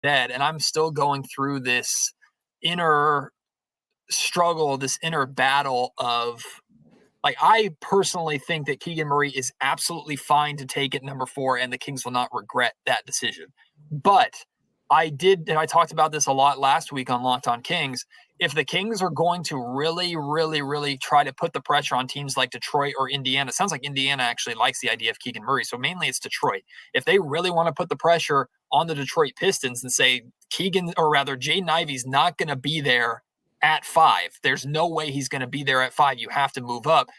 dead, and I'm still going through this inner struggle, this inner battle of like, I personally think that Keegan Murray is absolutely fine to take at number 4, and the Kings will not regret that decision. But and I talked about this a lot last week on Locked On Kings. If the Kings are going to really, really, really try to put the pressure on teams like Detroit or Indiana, it sounds like Indiana actually likes the idea of Keegan Murray. So mainly it's Detroit. If they really want to put the pressure on the Detroit Pistons and say Jaden Ivey's not going to be there at 5. There's no way he's going to be there at 5. You have to move up.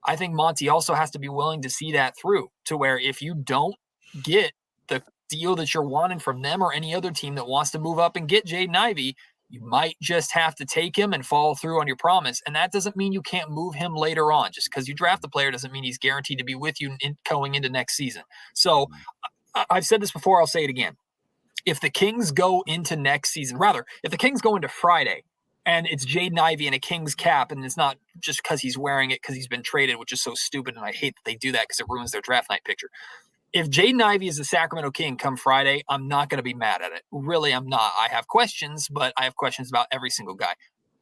I think Monty also has to be willing to see that through to where if you don't get the deal that you're wanting from them or any other team that wants to move up and get Jaden Ivey, you might just have to take him and follow through on your promise. And that doesn't mean you can't move him later on. Just because you draft the player doesn't mean he's guaranteed to be with you going into next season. So I've said this before, I'll say it again. If the Kings go into next season, rather, if the Kings go into Friday and it's Jaden Ivey in a Kings cap, and it's not just because he's wearing it because he's been traded, which is so stupid, and I hate that they do that because it ruins their draft night picture. If Jaden Ivey is a Sacramento King come Friday, I'm not going to be mad at it. Really, I'm not. I have questions, but I have questions about every single guy.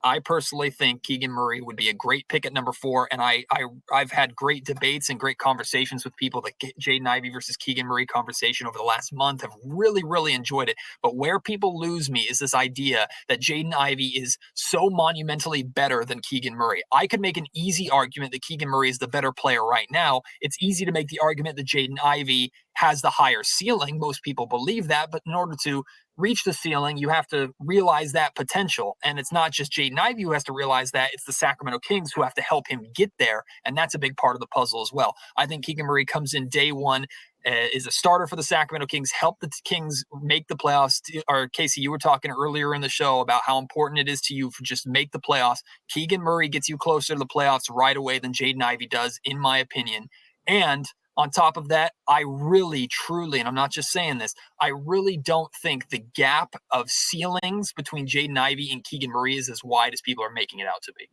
I personally think Keegan Murray would be a great pick at number 4, and I've had great debates and great conversations with people. The Jaden Ivey versus Keegan Murray conversation over the last month have really, really enjoyed it. But where people lose me is this idea that Jaden Ivey is so monumentally better than Keegan Murray. I could make an easy argument that Keegan Murray is the better player right now. It's easy to make the argument that Jaden Ivey has the higher ceiling. Most people believe that, but in order to reach the ceiling, you have to realize that potential. And it's not just Jaden Ivey who has to realize that, it's the Sacramento Kings who have to help him get there. And that's a big part of the puzzle as well. I think Keegan Murray comes in day one, is a starter for the Sacramento Kings, help the Kings make the playoffs. Or Casey, you were talking earlier in the show about how important it is to you to just make the playoffs. Keegan Murray gets you closer to the playoffs right away than Jaden Ivey does, in my opinion. And on top of that, I really, truly, and I'm not just saying this, I really don't think the gap of ceilings between Jaden Ivey and Keegan Murray is as wide as people are making it out to be.